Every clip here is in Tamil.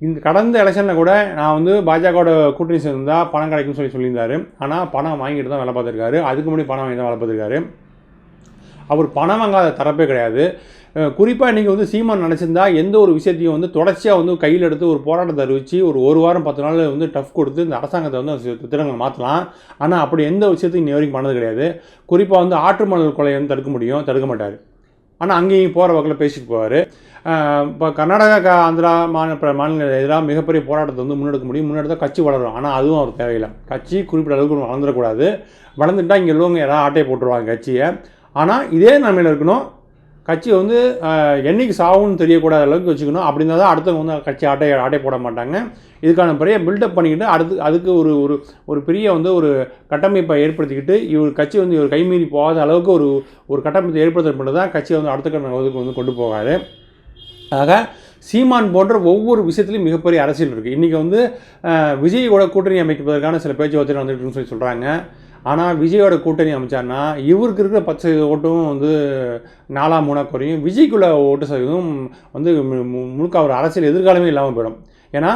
இந்த கடந்த எலெக்ஷனில் கூட நான் வந்து பாஜகவோட கூட்டணி சேர்ந்தால் பணம் கிடைக்கும்னு சொல்லியிருந்தார். ஆனால் பணம் வாங்கிட்டு தான் வேலை பார்த்துருக்காரு. அதுக்கு முன்னாடி பணம் வாங்கி தான் வேலை பார்த்துருக்காரு. அவர் பணம் வாங்காத தரப்பே கிடையாது. குறிப்பாக நீங்கள் வந்து சீமான் நினச்சிருந்தா எந்த ஒரு விஷயத்தையும் வந்து தொடர்ச்சியாக வந்து கையில் எடுத்து ஒரு போராட்டத்தை அறிவித்து ஒரு வாரம் 10 நாள் வந்து டஃப் கொடுத்து இந்த அரசாங்கத்தை வந்து திட்டங்களை மாற்றலாம். ஆனால் அப்படி எந்த விஷயத்தையும் இன்னி வரைக்கும் பண்ணது கிடையாது. குறிப்பாக வந்து ஆற்று மணல் கொலையை வந்து தடுக்க மாட்டார். ஆனால் அங்கேயும் போகிற வகையில் பேசிட்டு போவார். இப்போ கர்நாடகா ஆந்திரா மாநிலங்கள் எதிராக மிகப்பெரிய போராட்டத்தை வந்து முன்னெடுக்க முடியும். முன்னெடுத்தால் கட்சி வளரும். ஆனால் அதுவும் அவர் தேவையில்லை. கட்சி குறிப்பிட்ட அளவுக்கு வளர்ந்துடக்கூடாது. வளர்ந்துட்டால் இங்கே உள்ளவங்க யாராவது ஆட்டையை போட்டுருவாங்க கட்சியை. ஆனால் இதே நிலைமையில் இருக்கணும். கட்சி வந்து என்றைக்கு சாகும்னு தெரியக்கூடாத அளவுக்கு வச்சுக்கணும். அப்படின்னா தான் அடுத்தவங்க வந்து கட்சி ஆட்டை போட மாட்டாங்க. இதுக்கான பெரிய பில்டப் பண்ணிக்கிட்டு அதுக்கு ஒரு பெரிய வந்து ஒரு கட்டமைப்பை ஏற்படுத்திக்கிட்டு இவர் கட்சி வந்து இவர் கைமீறி போகாத அளவுக்கு ஒரு கட்டமைப்பை ஏற்படுத்த மட்டும் தான் கட்சியை வந்து அடுத்த கட்ட அளவுக்கு வந்து கொண்டு போகாது. ஆக சீமான் போன்ற ஒவ்வொரு விஷயத்துலையும் மிகப்பெரிய அரசியல் இருக்குது. இன்றைக்கி வந்து விஜயோட கூட்டணி அமைப்பதற்கான சில பேச்சுவார்த்தை வந்துட்டு சொல்கிறாங்க. ஆனால் விஜயோட கூட்டணி அமைச்சார்னா இவருக்கு இருக்கிற 10% ஓட்டும் வந்து 4-3 குறையும். விஜய்க்குள்ள ஓட்டு சதவீதம் வந்து முழுக்க அவர் அரசியல் எதிர்காலமே இல்லாமல் போயிடும். ஏன்னா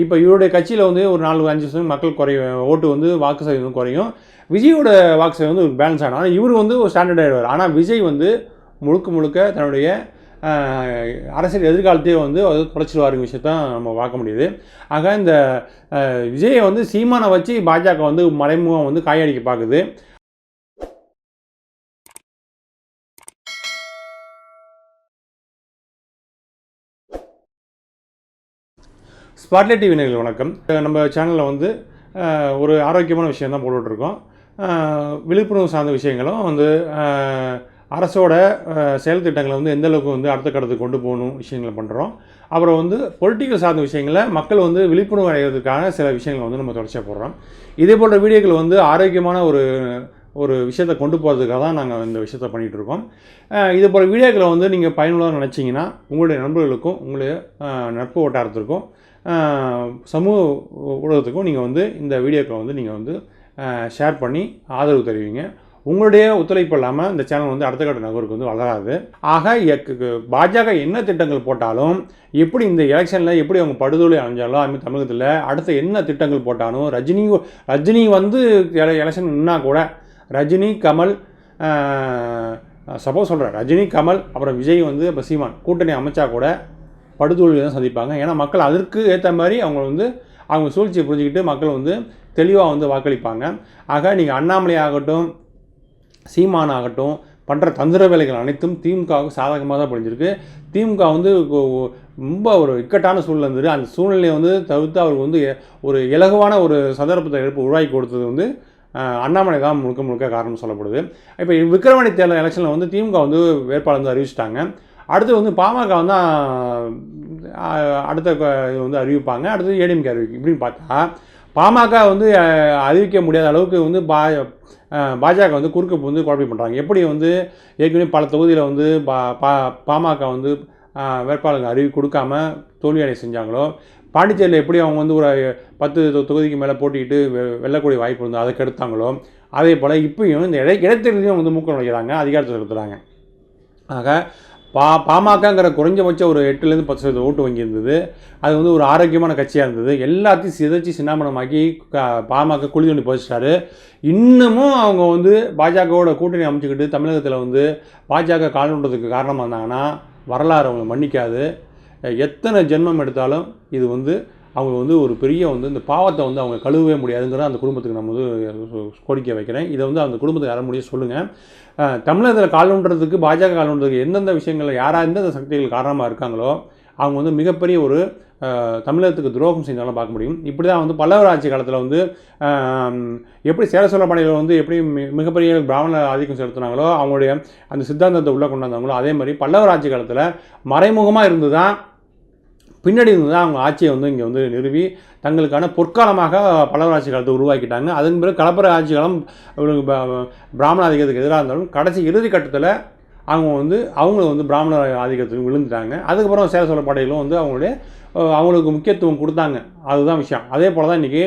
இப்போ இவருடைய கட்சியில் வந்து ஒரு 4-5% மக்கள் ஓட்டு வந்து வாக்கு சதவீதம் குறையும். விஜயோட வாக்கு சதவீதம் வந்து ஒரு பேலன்ஸ் ஆகும். ஆனால் இவர் வந்து ஒரு ஸ்டாண்டர்ட் ஆகிடுவார். ஆனால் விஜய் வந்து முழுக்க தன்னுடைய அரசியல் எதிர்காலத்தையே வந்து அது தொலைச்சிடுவாருங்க விஷயத்தான் நம்ம பார்க்க முடியுது. ஆக இந்த விஜயை வந்து சீமானை வச்சு பாஜக வந்து மறைமுகம் வந்து காயடிக்க பார்க்குது. ஸ்பாட்லைட் டிவி நேயர்களுக்கு வணக்கம். நம்ம சேனலில் வந்து ஒரு ஆரோக்கியமான விஷயம் தான் போட்டுட்ருக்கோம். விழிப்புணர்வு சார்ந்த விஷயங்களும் வந்து அரசோட செயல் திட்டங்களை வந்து எந்தளவுக்கு வந்து அடுத்த கட்டத்துக்கு கொண்டு போகணும் விஷயங்களை பண்ணுறோம். அப்புறம் வந்து பொலிட்டிக்கல் சார்ந்த விஷயங்களை மக்கள் வந்து விழிப்புணர்வு அடைவதற்கான சில விஷயங்களை வந்து நம்ம தொடர்ச்சியாக போடுறோம். இதே போன்ற வீடியோக்கள் வந்து ஆரோக்கியமான ஒரு விஷயத்தை கொண்டு போகிறதுக்காக தான் நாங்கள் இந்த விஷயத்தை பண்ணிகிட்ருக்கோம். இது போல் வீடியோக்களை வந்து நீங்கள் பயனுள்ளதாக நினச்சிங்கன்னா உங்களுடைய நண்பர்களுக்கும் உங்களுடைய நட்பு வட்டாரத்திற்கும் சமூக ஊடகத்துக்கும் நீங்கள் வந்து இந்த வீடியோக்களை வந்து நீங்கள் வந்து ஷேர் பண்ணி ஆதரவு தெரிவிங்க. உங்களுடைய ஒத்துழைப்பு இல்லாமல் இந்த சேனல் வந்து அடுத்த கட்ட நகருக்கு வந்து வளராது. ஆக பாஜக என்ன திட்டங்கள் போட்டாலும் எப்படி இந்த எலெக்ஷனில் எப்படி அவங்க படுதோலை அடைஞ்சாலும் அதுமாதிரி தமிழகத்தில் அடுத்த என்ன திட்டங்கள் போட்டாலும் ரஜினி வந்து எலெக்ஷன் நின்னா கூட ரஜினி கமல் சப்போஸ் சொல்கிறேன் ரஜினி கமல் அப்புறம் விஜய் வந்து இப்போ சீமான் கூட்டணி அமைச்சா கூட படுதோல்வி தான் சந்திப்பாங்க. ஏன்னா மக்கள் அதற்கு ஏற்ற மாதிரி அவங்க சூழ்ச்சியை புரிஞ்சுக்கிட்டு மக்கள் வந்து தெளிவாக வந்து வாக்களிப்பாங்க. ஆக நீங்கள் அண்ணாமலை ஆகட்டும் சீமான் ஆகட்டும் பண்ணுற தந்திர வேலைகள் அனைத்தும் திமுகவுக்கு சாதகமாக தான் புரிஞ்சிருக்கு. திமுக வந்து ரொம்ப ஒரு இக்கட்டான சூழ்நிலை இருந்தது. அந்த சூழ்நிலையை வந்து தவிர்த்து அவருக்கு வந்து ஒரு இலகுவான ஒரு சந்தர்ப்பத்தை உருவாக்கி கொடுத்தது வந்து அண்ணாமலை தான் முழுக்க காரணம் சொல்லப்படுது. இப்போ விக்கிரவாண்டி தேர்தல் எலெக்ஷனில் வந்து திமுக வந்து வேட்பாளர் வந்து அறிவிச்சிட்டாங்க. அடுத்து வந்து பாமக வந்து அடுத்த இது வந்து அறிவிப்பாங்க. அடுத்து ஏடிஎம்கே அறிவிக்கும். இப்படின்னு பார்த்தா பாமக வந்து அறிவிக்க முடியாத அளவுக்கு வந்து பாஜக வந்து குறுக்கு வந்து குழப்பம் பண்ணுறாங்க. எப்படி வந்து ஏற்கனவே பல தொகுதியில் வந்து பாமக வந்து வேட்பாளர்கள் கொடுக்காம தோல்வியடை செஞ்சாங்களோ, பாண்டிச்சேரியில் எப்படி அவங்க வந்து ஒரு 10 தொகுதிக்கு மேலே போட்டிக்கிட்டு வெல்லக்கூடிய வாய்ப்பு இருந்தது அதை கெடுத்தாங்களோ, அதே போல் இப்பயும் இந்த இடைத்தேர்தலையும் வந்து மூக்க நுழைக்கிறாங்க, அதிகாரத்தை செலுத்துகிறாங்க. ஆக பாமகங்கிற குறைஞ்சபட்சம் ஒரு 8-10% ஓட்டு வங்கி இருந்தது. அது வந்து ஒரு ஆரோக்கியமான கட்சியாக இருந்தது. எல்லாத்தையும் சிதைச்சி சின்னாமணமாக்கி பாமக குழி தோண்டி போச்சிட்டாரு. இன்னமும் அவங்க வந்து பாஜகவோட கூட்டணி அமைச்சுக்கிட்டு தமிழகத்தில் வந்து பாஜக காலன்றதுக்கு காரணமாக இருந்தாங்கன்னா வரலாறு அவங்க மன்னிக்காது. எத்தனை ஜென்மம் எடுத்தாலும் இது வந்து அவங்க வந்து ஒரு பெரிய வந்து இந்த பாவத்தை வந்து அவங்க கழுவவே முடியாதுங்கிற அந்த குடும்பத்துக்கு நம்ம வந்து கோரிக்கை வைக்கிறேன். இதை வந்து அந்த குடும்பத்துக்கு யார முடியும் சொல்லுங்கள். தமிழகத்தில் காலன்றதுக்கு பாஜக காலன்றதுக்கு எந்தெந்த விஷயங்கள் எந்தெந்த சக்திகள் காரணமாக இருக்காங்களோ அவங்க வந்து மிகப்பெரிய ஒரு தமிழகத்துக்கு துரோகம் செஞ்சாலும் பார்க்க முடியும். இப்படி தான் வந்து பல்லவர் ஆட்சி காலத்தில் வந்து எப்படி சேர சோழ பாண்டியர்கள் வந்து எப்படி மிகப்பெரிய பிராமண ஆதிக்கம் செலுத்தினாங்களோ அவங்களுடைய அந்த சித்தாந்தத்தை உள்ளே கொண்டு வந்தாங்களோ அதே மாதிரி பல்லவர் ஆட்சி காலத்தில் மறைமுகமாக இருந்து தான் பின்னாடி இருந்து தான் அவங்க ஆட்சியை வந்து இங்கே வந்து நிறுவி தங்களுக்கான பொற்காலமாக பல்லவர் ஆட்சி காலத்தை உருவாக்கிட்டாங்க. அதன் பிறகு கலப்பர ஆட்சி காலம் பிராமண ஆதிக்கத்துக்கு எதிராக இருந்தாலும் கடைசி இறுதி கட்டத்தில் அவங்க வந்து பிராமண ஆதிக்கத்துக்கு விழுந்துட்டாங்க. அதுக்கப்புறம் சேர சோழ பாண்டியர்களும் வந்து அவங்களுக்கு முக்கியத்துவம் கொடுத்தாங்க. அதுதான் விஷயம். அதே போல் தான் இன்றைக்கி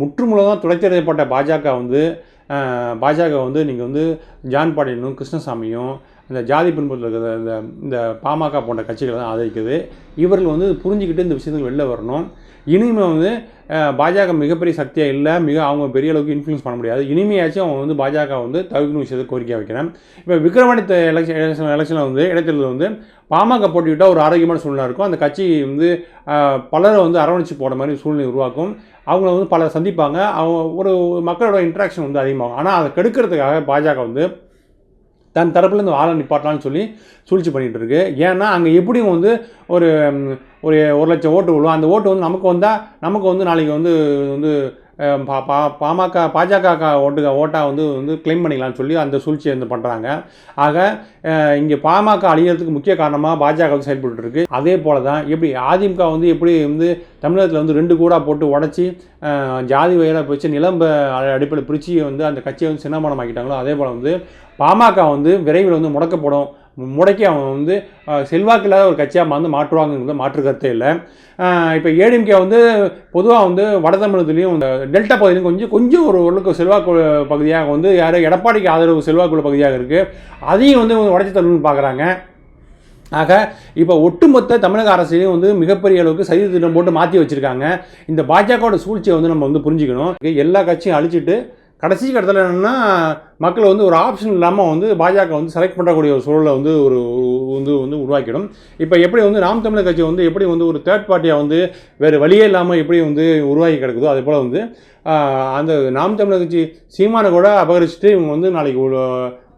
முற்றுமுழுதாக துடைத்தெறியப்பட்ட பாஜக வந்து நீங்கள் வந்து ஜான் பாண்டியனும் கிருஷ்ணசாமியும் இந்த ஜாதி பின்புலத்தில் இருக்கிற இந்த பாமக போன்ற கட்சிகளை தான் ஆதரிக்குது. இவர்கள் வந்து புரிஞ்சுக்கிட்டு இந்த விஷயத்துக்கு வெளில வரணும். இனிமேல் வந்து பாஜக மிகப்பெரிய சக்தியாக இல்லை, அவங்க பெரிய அளவுக்கு இன்ஃப்ளூயன்ஸ் பண்ண முடியாது. இனிமையாச்சும் அவங்க வந்து பாஜக வந்து தவிர்க்கணும் விஷயத்தை கோரிக்கை வைக்கிறேன். இப்போ விக்ரவாணி எலெக்ஷனில் வந்து இடைத்தேர்தலில் வந்து பாமக போட்டிவிட்டால் ஒரு ஆரோக்கியமான சூழ்நிலை இருக்கும். அந்த கட்சி வந்து பலரை வந்து அரவணைச்சு போட மாதிரி சூழ்நிலை உருவாக்கும். அவங்கள வந்து பலர் சந்திப்பாங்க. அவங்க ஒரு மக்களோட இன்ட்ராக்ஷன் வந்து அதிகமாகும். ஆனால் அதை கெடுக்கிறதுக்காக பாஜக வந்து தன் தரப்புலேருந்து ஆளை நிப்பாட்டலான்னு சொல்லி சூழ்ச்சி பண்ணிகிட்டு இருக்கு. ஏன்னா அங்கே எப்படியும் வந்து ஒரு 1,00,000 ஓட்டு விழும். அந்த ஓட்டு வந்து நமக்கு வந்து நாளைக்கு வந்து பாஜக ஓட்டாக வந்து கிளைம் பண்ணிக்கலாம்னு சொல்லி அந்த சூழ்ச்சியை வந்து பண்ணுறாங்க. ஆக இங்கே பாமக அழிகிறதுக்கு முக்கிய காரணமாக பாஜக வந்து செயல்பட்டு இருக்கு. அதே போல் தான் எப்படி அதிமுக வந்து எப்படி வந்து தமிழகத்தில் வந்து 2 கூடா போட்டு உடச்சி ஜாதி வகையில் வச்சு நிலம்ப அடிப்படையில் பிரித்து வந்து அந்த கட்சியை வந்து சின்னமானம் ஆக்கிட்டாங்களோ, அதே போல் வந்து பாமக வந்து விரைவில் வந்து முடக்கி அவங்க வந்து செல்வாக்கு இல்லாத ஒரு கட்சியாக வந்து மாற்றுவாங்கிறது மாற்று கருத்தே இல்லை. இப்போ ஏடிஎம்கே வந்து பொதுவாக வந்து வட தமிழகத்துலேயும் இந்த டெல்டா பகுதியிலையும் கொஞ்சம் ஓரளவுக்கு செல்வாக்கு பகுதியாக வந்து எடப்பாடிக்கு ஆதரவு செல்வாக்குள்ள பகுதியாக இருக்குது. அதையும் வந்து உடைச்சி தரணும்னு பார்க்குறாங்க. ஆக இப்போ ஒட்டுமொத்த தமிழக அரசையும் வந்து மிகப்பெரிய அளவுக்கு சதி திட்டம் போட்டு மாற்றி வச்சுருக்காங்க. இந்த பாஜகவோட சூழ்ச்சியை வந்து நம்ம வந்து புரிஞ்சுக்கணும். எல்லா கட்சியும் அழிச்சிட்டு கடைசி கட்டத்தில் என்னென்னா மக்கள் வந்து ஒரு ஆப்ஷன் இல்லாமல் வந்து பாஜக வந்து செலக்ட் பண்ணக்கூடிய ஒரு சூழலை வந்து வந்து உருவாக்கிடும். இப்போ எப்படி வந்து நாம் தமிழர் கட்சி வந்து எப்படி வந்து ஒரு தேர்ட் பார்ட்டியாக வந்து வேறு வழியே இல்லாமல் எப்படி வந்து உருவாகி கிடக்குதோ, அதே போல் வந்து அந்த நாம் தமிழர் கட்சி சீமானை கூட அபகரிச்சுட்டு இவங்க வந்து நாளைக்கு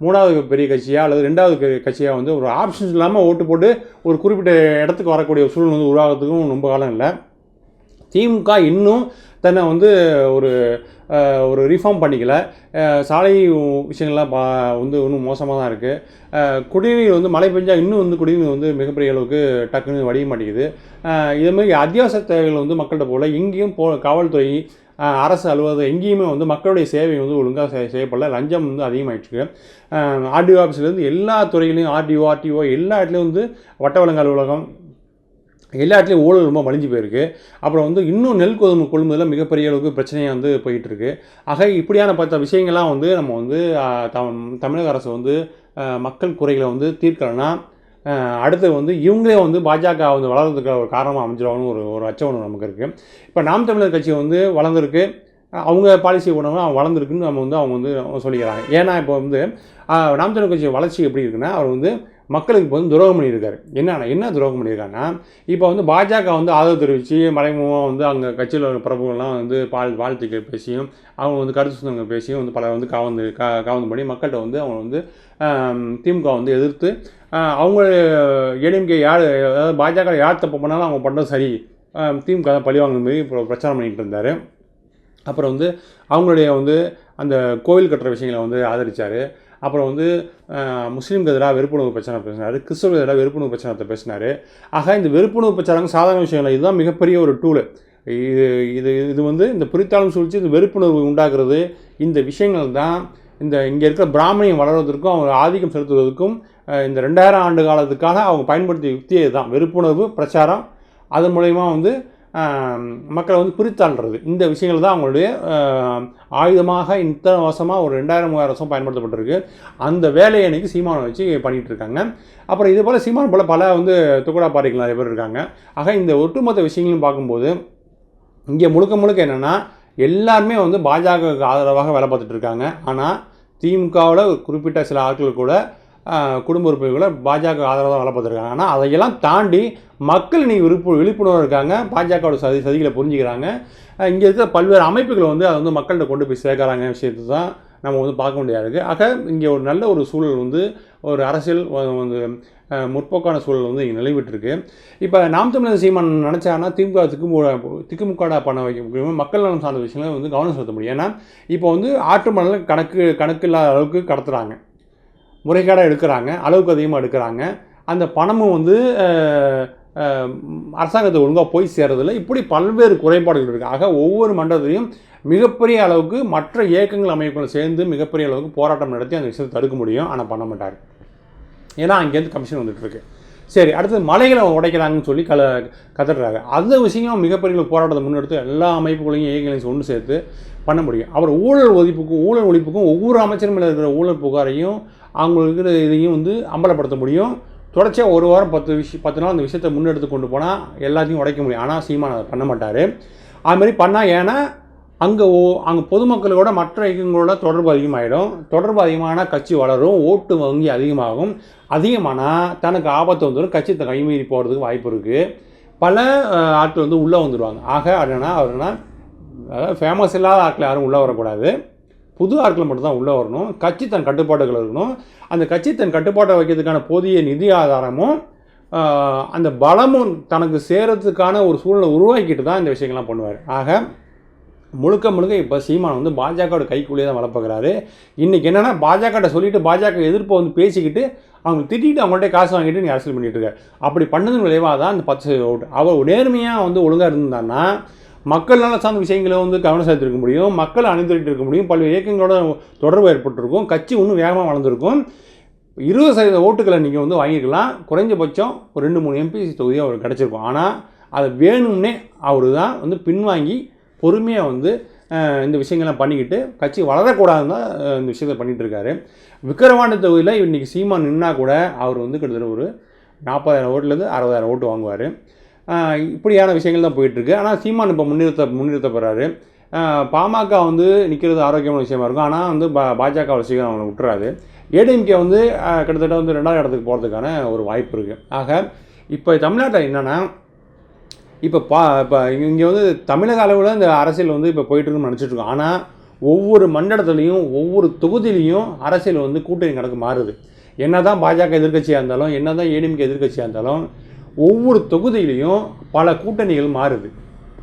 3வது பெரிய கட்சியாக அல்லது 2வது கட்சியாக வந்து ஒரு ஆப்ஷன்ஸ் இல்லாமல் ஓட்டு போட்டு ஒரு குறிப்பிட்ட இடத்துக்கு வரக்கூடிய ஒரு சூழ்நிலை வந்து உருவாகிறதுக்கும் ரொம்ப காலம் இல்லை. திமுக இன்னும் தன்னை வந்து ஒரு ரிஃபார்ம் பண்ணிக்கல. சாலை விஷயங்கள்லாம் வந்து இன்னும் மோசமாக தான் இருக்குது. குடிநீர் வந்து மழை பெஞ்சால் இன்னும் வந்து குடிநீர் வந்து மிகப்பெரிய அளவுக்கு டக்குன்னு வடிய மாட்டேங்குது. இதுமாதிரி அத்தியாவசிய தேவைகள் வந்து மக்கள்கிட்ட போல எங்கேயும் காவல்துறை அரசு அலுவலகம் எங்கேயுமே வந்து மக்களுடைய சேவை வந்து ஒழுங்காக செய்யப்படல. லஞ்சம் வந்து அதிகமாகிட்டுருக்கு. ஆர்டிஓ ஆஃபீஸ்லேருந்து எல்லா துறைகளையும் ஆர்டிஓ எல்லா இடத்துலையும் வந்து வட்ட வழங்கல் அலுவலகம் எல்லா இடத்துலையும் ஊழல் ரொம்ப மலிஞ்சு போயிருக்கு. அப்புறம் வந்து இன்னும் நெல் கொள்முதலில் மிகப்பெரிய அளவுக்கு பிரச்சனையாக வந்து போயிட்டுருக்கு. ஆக இப்படியான விஷயங்கள்லாம் வந்து நம்ம வந்து தமிழக அரசு வந்து மக்கள் குறைகளை வந்து தீர்க்கலைன்னா அடுத்து வந்து இவங்களே வந்து பாஜக வந்து வளர்கிறதுக்கு ஒரு காரணமாக அமைஞ்சிருவாங்கன்னு ஒரு அச்சம் ஒன்று நமக்கு இருக்குது. இப்போ நாம் தமிழர் கட்சி வந்து வளர்ந்துருக்கு, அவங்க பாலிசி உணவு அவங்க வளர்ந்துருக்குன்னு அவங்க வந்து சொல்லிக்கிறாங்க. ஏன்னா இப்போ வந்து நாம் தமிழர் கட்சி வளர்ச்சி எப்படி இருக்குன்னா, அவர் வந்து மக்களுக்கு இப்போ வந்து துரோகம் பண்ணியிருக்காரு. என்ன துரோகம் பண்ணியிருக்காருன்னா, இப்போ வந்து பாஜக வந்து ஆதரவு தெரிவித்து மறைமுகமாக வந்து அங்கே கட்சியில் உள்ள பிரபுகள்லாம் வந்து வாழ்த்துக்கள் பேசியும் அவங்க வந்து கருத்து சுதந்திரம் பேசியும் வந்து பல வந்து காவந்து பண்ணி மக்கள்கிட்ட வந்து அவங்க வந்து திமுக வந்து எதிர்த்து அவங்க ஏடிஎம்கே அதாவது பாஜக யார் தப்பு பண்ணாலும் அவங்க பண்ணுறது சரி, திமுக தான் பழி வாங்கின மாரி இப்போ பிரச்சாரம் பண்ணிகிட்டு இருந்தார். அப்புறம் வந்து அவங்களுடைய வந்து அந்த கோவில் கட்டுற விஷயங்களை வந்து ஆதரித்தார். அப்புறம் வந்து முஸ்லீம்க்கு எதிராக வெறுப்புணர்வு பிரச்சனை பேசினார், கிறிஸ்தவர்களுக்கு எதிராக வெறுப்புணர்வு பிரச்சனை பேசினார். ஆக இந்த வெறுப்புணர்வு பிரச்சாரம் சாதாரண விஷயங்கள், இதுதான் மிகப்பெரிய ஒரு டூலு. இது வந்து இந்த புரித்தாலும் சூழ்ச்சி, இந்த வெறுப்புணர்வு உண்டாக்குறது, இந்த விஷயங்கள் தான் இங்கே இருக்கிற பிராமணியம் வளர்வதற்கும் அவங்க ஆதிக்கம் செலுத்துவதற்கும் இந்த 2000 ஆண்டு காலத்துக்காக அவங்க பயன்படுத்திய யுக்தியே தான் வெறுப்புணர்வு பிரச்சாரம். அதன் மூலயமா வந்து மக்களை வந்து பிரித்தாள்றது. இந்த விஷயங்கள் தான் அவங்களுடைய ஆயுதமாக இத்தனை வருஷமாக ஒரு 2000-3000 வருஷம் பயன்படுத்தப்பட்டிருக்கு. அந்த வேலையை அன்றைக்கி சீமானை வச்சு பண்ணிகிட்டு இருக்காங்க. அப்புறம் இது போல் சீமான் போல் பல வந்து துக்குடா பாரிகள் நிறைய பேர் இருக்காங்க. ஆக இந்த ஒட்டுமொத்த விஷயங்களும் பார்க்கும்போது இங்கே முழுக்க என்னென்னா எல்லாருமே வந்து பாஜகவுக்கு ஆதரவாக வேலை பார்த்துட்டு இருக்காங்க. ஆனால் திமுகவில் குறிப்பிட்ட சில ஆட்கள் கூட குடும்ப உறுப்பினர்களை பாஜக ஆதரவாக வேலை பார்த்துருக்காங்க. ஆனால் அதையெல்லாம் தாண்டி மக்கள் இன்றைக்கி விழிப்புணர்வு இருக்காங்க, பாஜகவோட சதிகளை புரிஞ்சுக்கிறாங்க. இங்கே இருக்கிற பல்வேறு அமைப்புகளை வந்து அதை வந்து மக்கள்கிட்ட கொண்டு போய் சேர்க்குறாங்க விஷயத்தை தான் நம்ம வந்து பார்க்க முடியாது இருக்குது. ஆக இங்கே ஒரு நல்ல ஒரு சூழல் வந்து ஒரு அரசியல் வந்து முற்போக்கான சூழல் வந்து இங்கே நிலைவிட்டிருக்கு. இப்போ நாம் தமிழர் சீமான் நினச்சாங்கன்னா திக்குமுக்காடா பண்ண வைக்க முடியும், மக்கள் நலம் சார்ந்த விஷயங்களை வந்து கவனம் செலுத்த முடியும். ஏன்னா இப்போ வந்து ஆற்று மணல் கணக்கு இல்லாத அளவுக்கு கடத்துகிறாங்க, முறைகேடாக எடுக்கிறாங்க, அளவுக்கு அதிகமாக எடுக்கிறாங்க. அந்த பணமும் வந்து அரசாங்கத்தை ஒழுங்காக போய் சேர்றதில்லை. இப்படி பல்வேறு குறைபாடுகள் இருக்குது. ஆக ஒவ்வொரு மண்டலத்திலையும் மிகப்பெரிய அளவுக்கு மற்ற இயக்கங்கள் அமைப்புகளை சேர்ந்து மிகப்பெரிய அளவுக்கு போராட்டம் நடத்தி அந்த விஷயத்தை தடுக்க முடியும். ஆனால் பண்ண மாட்டார். ஏன்னா அங்கேருந்து கமிஷன் வந்துட்டுருக்கு. சரி, அடுத்தது மலைகளை உடைக்கிறாங்கன்னு சொல்லி கத்துறாங்க. அந்த விஷயம் மிகப்பெரிய போராட்டத்தை முன்னெடுத்து எல்லா அமைப்புகளையும் இயக்கங்களையும் ஒன்று சேர்த்து பண்ண முடியும். அவர் ஊழல் ஒழிப்புக்கும் ஒவ்வொரு அமைச்சரும் இருக்கிற ஊழல் புகாரையும் அவங்களுக்கு இதையும் வந்து அம்பலப்படுத்த முடியும். தொடர்ச்சியாக ஒரு வாரம் 10 நாள் அந்த விஷயத்தை முன்னெடுத்து கொண்டு போனால் எல்லாத்தையும் உடைக்க முடியும். ஆனால் சீமான் அதை பண்ண மாட்டார். அதுமாதிரி பண்ணால் ஏன்னா அங்கே பொதுமக்களோட மற்ற இயக்கங்களோட தொடர்பு அதிகமாகிடும். தொடர்பு அதிகமான கட்சி வளரும், ஓட்டு வங்கி அதிகமாகும். அதிகமானால் தனக்கு ஆபத்து வந்துடும், கட்சி கைமீறி போகிறதுக்கு வாய்ப்பு இருக்குது. பல ஆட்கள் வந்து உள்ளே வந்துடுவாங்க. ஆக என்னன்னா அவர்னா அதாவது ஃபேமஸ் இல்லாத ஆட்கள் யாரும் உள்ளே வரக்கூடாது, புது ஆட்கள் மட்டும்தான் உள்ளே வரணும். கட்சி தன் கட்டுப்பாடுகள் இருக்கணும். அந்த கட்சி தன் கட்டுப்பாட்டை வைக்கிறதுக்கான போதிய நிதி ஆதாரமும் அந்த பலமும் தனக்கு சேரத்துக்கான ஒரு சூழ்நிலை உருவாக்கிட்டு தான் இந்த விஷயங்கள்லாம் பண்ணுவார். ஆக முழுக்க இப்போ சீமான் வந்து பாஜகவோட கைக்குள்ளேயே தான் வளர்ப்புக்கிறாரு. இன்றைக்கி என்னென்னா பாஜகட்ட சொல்லிவிட்டு பாஜக எதிர்ப்பை வந்து பேசிக்கிட்டு அவங்க திட்டிட்டு அவங்கள்ட்ட காசு வாங்கிட்டு நீ அரசியல் பண்ணிகிட்டு இருக்க. அப்படி பண்ணது விளைவாக தான் அந்த 10% ஓட்டு. அவர் நேர்மையாக வந்து ஒழுங்காக இருந்தான்னா மக்கள் நல சார்ந்த விஷயங்களை வந்து கவனம் செலுத்திருக்க முடியும், மக்கள் அணிந்திட்டு இருக்க முடியும், பல்வேறு இயக்கங்களோட தொடர்பு ஏற்பட்டிருக்கும், கட்சி இன்னும் வேகமாக வளர்ந்துருக்கும். 20% ஓட்டுக்களை நீங்கள் வந்து வாங்கிக்கலாம். குறைஞ்சபட்சம் ஒரு 2-3 எம்பி தொகுதி அவருக்கு கிடச்சிருக்கும். ஆனால் அதை வேணும்னே அவர் தான் வந்து பின்வாங்கி பொறுமையாக வந்து இந்த விஷயங்கள்லாம் பண்ணிக்கிட்டு கட்சி வளரக்கூடாதுன்னு தான் இந்த விஷயத்தை பண்ணிகிட்டு இருக்காரு. விக்கிரவாண்டி தொகுதியில் இன்றைக்கி சீமான் நின்னா கூட அவர் வந்து கிட்டத்தட்ட ஒரு 40,000 ஓட்டுலேருந்து 60,000 ஓட்டு வாங்குவார். இப்படியான விஷயங்கள் தான் போயிட்டுருக்கு. ஆனால் சீமான் இப்போ முன்னிறுத்தப்படுறாரு. பாமக வந்து நிற்கிறது ஆரோக்கியமான விஷயமா இருக்கும். ஆனால் வந்து பாஜக விஷயம் அவங்களை விட்டுறாரு. ஏடிஎம்கே வந்து கிட்டத்தட்ட வந்து 2வது இடத்துக்கு போகிறதுக்கான ஒரு வாய்ப்பு இருக்குது. ஆக இப்போ தமிழ்நாட்டில் என்னென்னா இப்போ இங்கே வந்து தமிழக அளவில் இந்த அரசியல் வந்து இப்போ போயிட்டுருக்குன்னு நினச்சிட்ருக்கோம். ஆனால் ஒவ்வொரு மண்டலத்துலேயும் ஒவ்வொரு தொகுதியிலையும் அரசியல் வந்து கூட்டணி கணக்கு மாறுது. என்ன தான் பாஜக எதிர்க்கட்சியாக இருந்தாலும், என்ன தான் ஏடிஎம்கே எதிர்க்கட்சியாக இருந்தாலும், ஒவ்வொரு தொகுதியிலையும் பல கூட்டணிகள் மாறுது.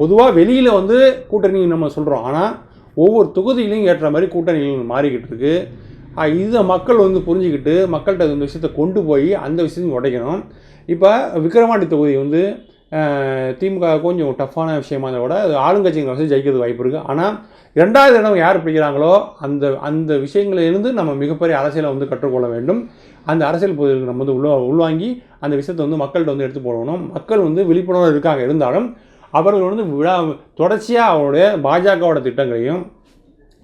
பொதுவாக வெளியில் வந்து கூட்டணி நம்ம சொல்கிறோம், ஆனால் ஒவ்வொரு தொகுதியிலையும் ஏற்ற மாதிரி கூட்டணிகள் மாறிக்கிட்டு இருக்குது. இதை மக்கள் வந்து புரிஞ்சுக்கிட்டு மக்கள்கிட்ட இந்த விஷயத்தை கொண்டு போய் அந்த விஷயத்தையும் உடைக்கணும். இப்போ விக்கிரவாண்டி தொகுதி வந்து திமுக கொஞ்சம் டஃப்பான விஷயமா இருந்தால் கூட ஆளுங்கட்சிகள் வசதி ஜெயிக்கிறது வாய்ப்பு இருக்குது. ஆனால் 2வது இடம் யார் பிடிக்கிறாங்களோ அந்த விஷயங்களிலிருந்து நம்ம மிகப்பெரிய அரசியலை வந்து கற்றுக்கொள்ள வேண்டும். அந்த அரசியல் பகுதிகளுக்கு நம்ம வந்து உள்வாங்கி அந்த விஷயத்தை வந்து மக்கள்கிட்ட வந்து எடுத்து போடணும். மக்கள் வந்து விழிப்புணர்வு இருக்காங்க, இருந்தாலும் அவர்கள் வந்து தொடர்ச்சியாக அவருடைய பாஜகவோட திட்டங்களையும்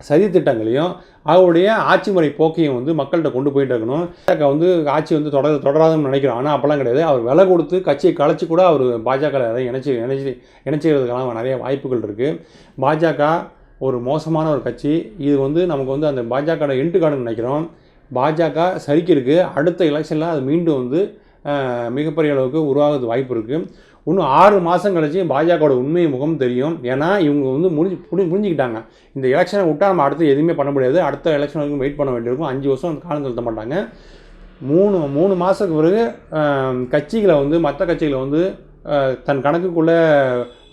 சதி திட்டங்களையும் அவருடைய ஆட்சி முறை போக்கையும் வந்து மக்கள்கிட்ட கொண்டு போயிட்டு இருக்கணும். பாஜக வந்து ஆட்சி வந்து தொடராதுன்னு நினைக்கிறோம். ஆனால் அப்போல்லாம் கிடையாது. அவர் விலை கொடுத்து கட்சியை கலைச்சி கூட அவர் பாஜக இணைச்சிக்கிறதுக்கான நிறைய வாய்ப்புகள் இருக்குது. பாஜக ஒரு மோசமான ஒரு கட்சி. இது வந்து நமக்கு வந்து அந்த பாஜக எண்டு கார்டுன்னு நினைக்கிறோம். பாஜக சரிக்கிருக்கு. அடுத்த எலெக்ஷனில் அது மீண்டும் வந்து மிகப்பெரிய அளவுக்கு உருவாகிறது வாய்ப்பு இருக்குது. இன்னும் 6 மாதம் கழிச்சு பாஜகவோட உண்மை முகம் தெரியும். ஏன்னா இவங்க வந்து புரிஞ்சுக்கிட்டாங்க, இந்த எலெக்ஷனை விட்டால் நம்ம அடுத்து எதுவுமே பண்ண முடியாது, அடுத்த எலெக்ஷன் வரைக்கும் வெயிட் பண்ண வேண்டியிருக்கும். 5 வருஷம் காலம் செலுத்த மாட்டாங்க. 3 மாதத்துக்கு பிறகு கட்சிகளை வந்து மற்ற கட்சிகளை வந்து தன் கணக்குக்குள்ளே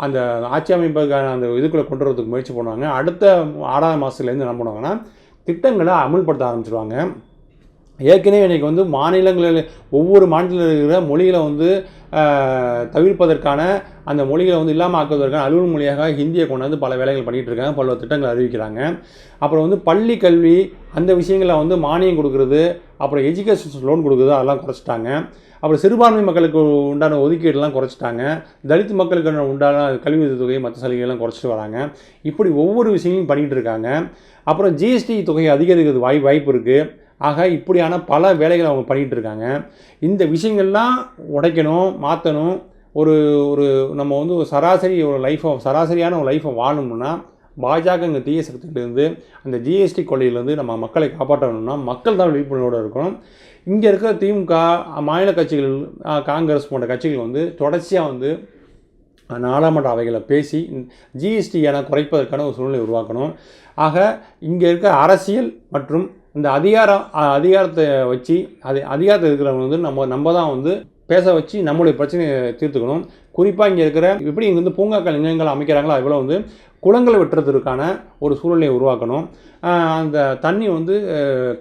அந்த ஆட்சி அமைப்புக்கான அந்த இதுக்குள்ளே கொண்டு வரதுக்கு முயற்சி பண்ணுவாங்க. அடுத்த 6வது மாதத்துலேருந்து என்ன பண்ணுவாங்கன்னா திட்டங்களை அமல்படுத்த ஆரம்பிச்சிடுவாங்க. ஏற்கனவே இன்றைக்கி வந்து மாநிலங்களில் ஒவ்வொரு மாநிலத்தில் இருக்கிற மொழிகளை வந்து தவிர்ப்பதற்கான அந்த மொழிகளை வந்து இல்லாமல் ஆக்குவதற்கான அலுவல் மொழியாக ஹிந்தியை கொண்டு வந்து பல வேலைகள் பண்ணிகிட்டு இருக்காங்க, பல திட்டங்கள் அறிவிக்கிறாங்க. அப்புறம் வந்து பள்ளி கல்வி அந்த விஷயங்களை வந்து மானியம் கொடுக்குறது, அப்புறம் எஜுகேஷன் லோன் கொடுக்குறது அதெல்லாம் குறைச்சிட்டாங்க. அப்புறம் சிறுபான்மை மக்களுக்கு உண்டான ஒதுக்கீடுலாம் குறைச்சிட்டாங்க. தலித் மக்களுக்கு உண்டான கல்வி தொகை மற்ற சலுகைகள்லாம் குறைச்சிட்டு வராங்க. இப்படி ஒவ்வொரு விஷயங்களும் பண்ணிகிட்டு இருக்காங்க. அப்புறம் ஜிஎஸ்டி தொகையை அதிகரிக்கிறது வாய்ப்பு இருக்குது. ஆக இப்படியான பல வேலைகளை அவங்க பண்ணிகிட்டு இருக்காங்க. இந்த விஷயங்கள்லாம் உடைக்கணும், மாற்றணும். ஒரு நம்ம வந்து ஒரு சராசரியான ஒரு லைஃப்பை வாழணும்னா பாஜக இங்கே தீய சக்தியிலேருந்து அந்த ஜிஎஸ்டி கொள்ளையிலேருந்து நம்ம மக்களை காப்பாற்றணும்னா மக்கள் தான் விழிப்புணர்வோடு இருக்கணும். இங்கே இருக்கிற திமுக மாநில கட்சிகள், காங்கிரஸ் போன்ற கட்சிகள் வந்து தொடர்ச்சியாக வந்து நாடாளுமன்ற அவைகளை பேசி ஜிஎஸ்டியான குறைப்பதற்கான ஒரு சூழ்நிலை உருவாக்கணும். ஆக இங்கே இருக்க அரசியல் மற்றும் இந்த அதிகாரத்தை வச்சு அதிகாரத்தில் இருக்கிறவங்க வந்து நம்ம தான் வந்து பேச வச்சு நம்மளுடைய பிரச்சனையை தீர்த்துக்கணும். குறிப்பாக இங்கே இருக்கிற எப்படி இங்கே வந்து பூங்காக்கள் நிலையங்கள் அமைக்கிறாங்களோ அதுபோல் வந்து குளங்களை வெட்டுறதுக்கான ஒரு சூழ்நிலையை உருவாக்கணும். அந்த தண்ணி வந்து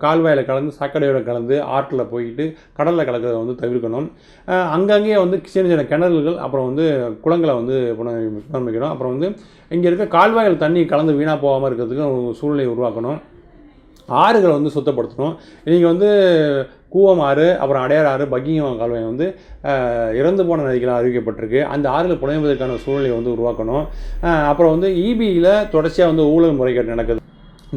கால்வாயில் கலந்து சாக்கடையோட கலந்து ஆற்றில் போயிட்டு கடலில் கலக்கிறத வந்து தவிர்க்கணும். அங்கங்கே வந்து சின்ன கிணறுகள் அப்புறம் வந்து குளங்களை வந்து புனரமைக்கணும். அப்புறம் வந்து இங்கே இருக்க கால்வாயில் தண்ணி கலந்து வீணாக போகாமல் இருக்கிறதுக்கு ஒரு சூழ்நிலையை உருவாக்கணும். ஆறுகளை வந்து சுத்தப்படுத்தணும். இன்றைக்கி வந்து கூவம் ஆறு, அப்புறம் அடையார் ஆறு, பக்கிங்கம் கால்வாய் வந்து இறந்து போன நதிகளாக அறிவிக்கப்பட்டிருக்கு. அந்த ஆறுகளை புனைவதற்கான சூழ்நிலையை வந்து உருவாக்கணும். அப்புறம் வந்து இபியில் தொடர்ச்சியாக வந்து ஊழல் முறைகேடு நடக்குது.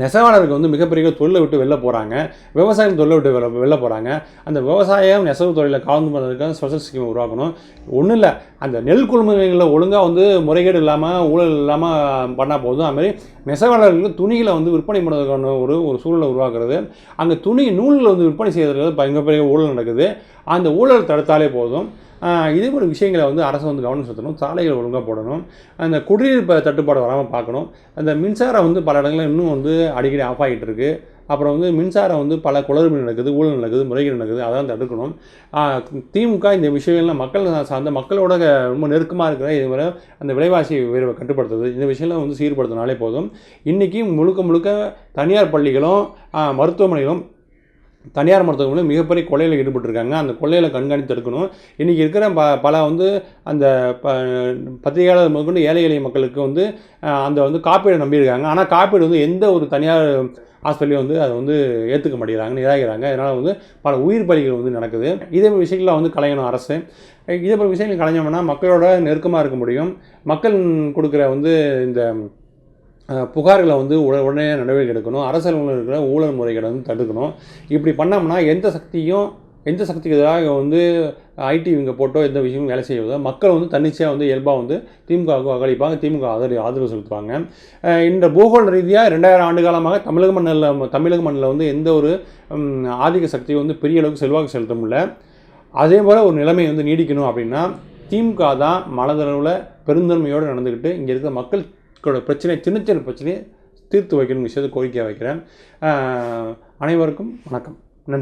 நெசவாளருக்கு வந்து மிகப்பெரிய தொழிலை விட்டு வெளில போகிறாங்க, விவசாயம் தொழிலை விட்டு வெளில போகிறாங்க. அந்த விவசாயம் நெசவு தொழிலை கலந்து பண்ணுறதுக்காக ஸ்பெஷல் ஸ்கீம் உருவாக்கணும். ஒன்றும் இல்லை, அந்த நெல் கொள்முதல்களில் ஒழுங்காக வந்து முறைகேடு இல்லாமல் ஊழல் இல்லாமல் பண்ணால் போதும். அதுமாதிரி நெசவாளர்களுக்கு துணிகளை வந்து விற்பனை பண்ணுறதுக்கான ஒரு சூழலை உருவாக்குறது. அந்த நூலில் வந்து விற்பனை செய்வதற்கு மிகப்பெரிய ஊழல் நடக்குது. அந்த ஊழல் தடுத்தாலே போதும். இதே ஒரு விஷயங்களை வந்து அரசு வந்து கவனம் செலுத்தணும். சாலைகள் ஒழுங்காக போடணும். அந்த குடிநீர் தட்டுப்பாடு வராமல் பார்க்கணும். அந்த மின்சாரம் வந்து பல இடங்களில் இன்னும் வந்து அடிக்கடி ஆஃப் ஆகிட்டு இருக்குது. அப்புறம் வந்து மின்சாரம் வந்து பல குளறுபடி நடக்குது, ஊழல் நடக்குது, முறைகேடு நடக்குது. அதான் தடுக்கணும். திமுக இந்த விஷயங்கள்லாம் மக்களோட ரொம்ப நெருக்கமாக இருக்கிற இதுவரை அந்த விலைவாசி உயர்வை கட்டுப்படுத்துறது, இந்த விஷயம்லாம் வந்து சீர்படுத்தினாலே போதும். இன்றைக்கி முழுக்க தனியார் பள்ளிகளும் மருத்துவமனைகளும் தனியார் மருத்துவமனையில் மிகப்பெரிய கொள்ளையில் ஈடுபட்டிருக்காங்க. அந்த கொள்ளையில் கண்காணித்து தடுக்கணும். இன்றைக்கி இருக்கிற பல வந்து அந்த பத்திரிகையாளர் முதற்கொண்டு ஏழை எளிய மக்களுக்கு வந்து அந்த வந்து காப்பீடு நம்பியிருக்காங்க. ஆனால் காப்பீடு வந்து எந்த ஒரு தனியார் ஹாஸ்பிட்டலையும் வந்து அதை வந்து ஏற்றுக்க மாட்டேங்கிறாங்க, நிராகரிக்கிறாங்க. இதனால் வந்து பல உயிர் பலிகள் வந்து நடக்குது. இதே விஷயங்களை வந்து களையணும் அரசு. இதே போல் விஷயங்கள் களைஞ்சோம்னா மக்களோட நெருக்கமாக இருக்க முடியும். மக்கள் கொடுக்குற வந்து இந்த புகார்களை வந்து உடனே நடவடிக்கை எடுக்கணும். அரசியல் இருக்கிற ஊழல் முறைகளை வந்து தடுக்கணும். இப்படி பண்ணோம்னா எந்த சக்திக்கு எதிராக வந்து ஐடி இவங்க போட்டோ எந்த விஷயமும் வேலை செய்வதோ மக்கள் வந்து தன்னிச்சையாக வந்து இயல்பாக வந்து திமுகவுக்கு வாக்களிப்பாங்க, திமுக ஆதரவு செலுத்துவாங்க. இந்த பூகோள ரீதியாக 2000 ஆண்டு காலமாக தமிழக மண்ணில் வந்து எந்த ஒரு ஆதிக்க சக்தியும் வந்து பெரிய அளவுக்கு செல்வாக்கு செலுத்த முடியல. அதே போல் ஒரு நிலைமை வந்து நீடிக்கணும் அப்படின்னா திமுக தான் மனதளவில் பெருந்தன்மையோடு நடந்துக்கிட்டு இங்கே இருக்கிற மக்கள் சின்ன பிரச்சனையை தீர்த்து வைக்கணும் விஷயத்தை கோரிக்கையாக வைக்கிறேன். அனைவருக்கும் வணக்கம்.